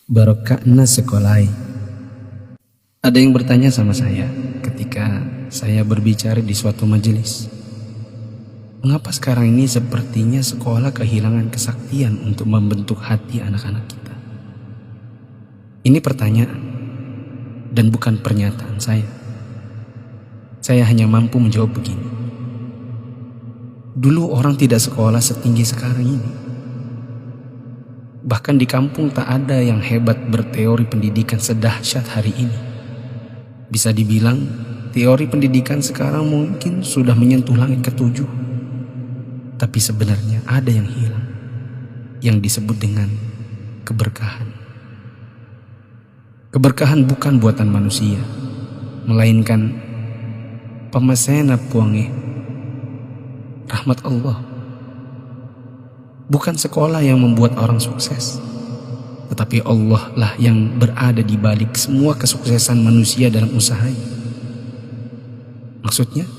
Barokahna sekolai. Ada yang bertanya sama saya ketika saya berbicara di suatu majelis, mengapa sekarang ini sepertinya sekolah kehilangan kesaktian untuk membentuk hati anak-anak kita? Ini pertanyaan dan bukan pernyataan saya. Saya hanya mampu menjawab begini. Dulu orang tidak sekolah setinggi sekarang ini. Bahkan di kampung tak ada yang hebat berteori pendidikan sedahsyat hari ini. Bisa dibilang teori pendidikan sekarang mungkin sudah menyentuh langit ketujuh. Tapi sebenarnya ada yang hilang, yang disebut dengan keberkahan. Keberkahan bukan buatan manusia, melainkan pemasena puange, rahmat Allah. Bukan sekolah yang membuat orang sukses, tetapi Allah lah yang berada di balik semua kesuksesan manusia dalam usahanya. Maksudnya,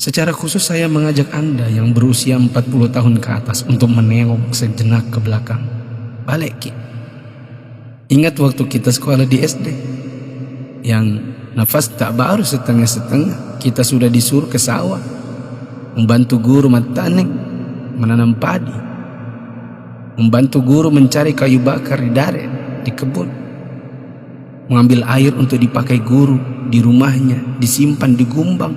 secara khusus saya mengajak Anda yang berusia 40 tahun ke atas untuk menengok sejenak ke belakang. Balik, ingat waktu kita sekolah di SD, yang nafas tak baru setengah-setengah, kita sudah disuruh ke sawah, membantu guru mataneng, menanam padi, membantu guru mencari kayu bakar di daret, di kebun, mengambil air untuk dipakai guru di rumahnya, disimpan di gumbang.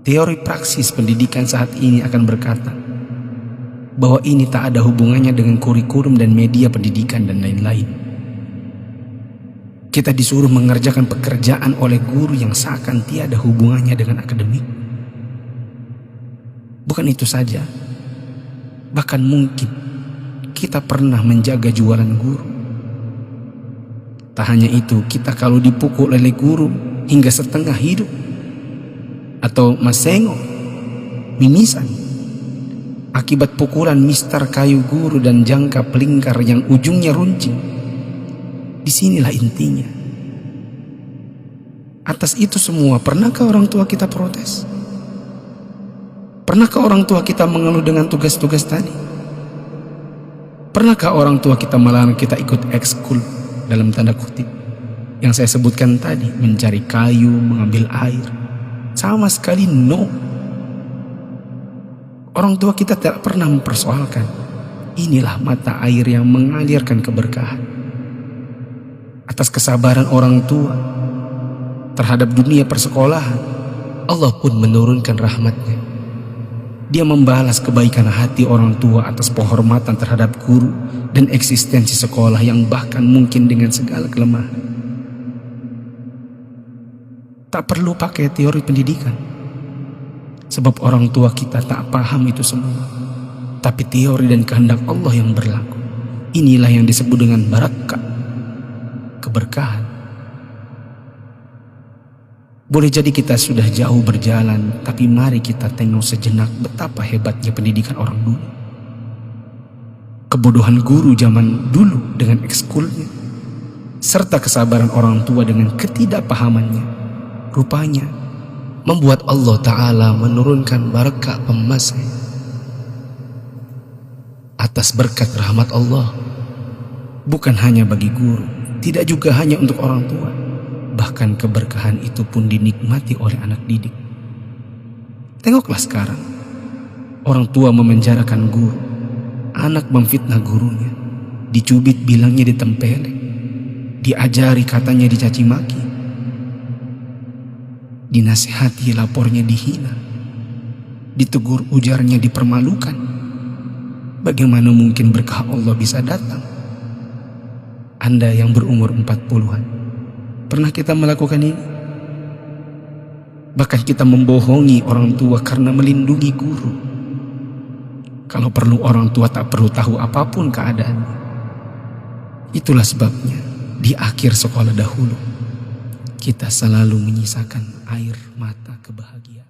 Teori praksis pendidikan saat ini akan berkata bahwa ini tak ada hubungannya dengan kurikulum dan media pendidikan dan lain-lain. Kita disuruh mengerjakan pekerjaan oleh guru yang seakan tiada hubungannya dengan akademik. Bukan itu saja, bahkan mungkin kita pernah menjaga jualan guru. Tak hanya itu, kita kalau dipukul oleh guru hingga setengah hidup, atau masengo, mimisan, akibat pukulan mistar kayu guru dan jangka pelingkar yang ujungnya runcing. Disinilah intinya. Atas itu semua, pernahkah orang tua kita protes? Pernahkah orang tua kita mengeluh dengan tugas-tugas tadi? Pernahkah orang tua kita melarang kita ikut ekskul dalam tanda kutip yang saya sebutkan tadi, mencari kayu, mengambil air? Sama sekali no. Orang tua kita tidak pernah mempersoalkan. Inilah mata air yang mengalirkan keberkahan. Atas kesabaran orang tua terhadap dunia persekolahan, Allah pun menurunkan rahmatnya. Dia membalas kebaikan hati orang tua atas penghormatan terhadap guru dan eksistensi sekolah yang bahkan mungkin dengan segala kelemahan. Tak perlu pakai teori pendidikan, sebab orang tua kita tak paham itu semua. Tapi teori dan kehendak Allah yang berlaku. Inilah yang disebut dengan barakah, keberkahan. Boleh jadi kita sudah jauh berjalan, tapi mari kita tengok sejenak betapa hebatnya pendidikan orang dulu. Kebodohan guru zaman dulu dengan ekskulnya, serta kesabaran orang tua dengan ketidakpahamannya, rupanya membuat Allah Ta'ala menurunkan barakah pemasai. Atas berkat rahmat Allah, bukan hanya bagi guru, tidak juga hanya untuk orang tua, bahkan keberkahan itu pun dinikmati oleh anak didik. Tengoklah sekarang, orang tua memenjarakan guru, anak memfitnah gurunya, dicubit bilangnya ditempeleng, diajari katanya dicaci maki, dinasihati lapornya dihina, ditegur ujarnya dipermalukan. Bagaimana mungkin berkah Allah bisa datang? Anda yang berumur 40-an, pernah kita melakukan ini? Bahkan kita membohongi orang tua karena melindungi guru. Kalau perlu orang tua tak perlu tahu apapun keadaannya. Itulah sebabnya di akhir sekolah dahulu kita selalu menyisakan air mata kebahagiaan.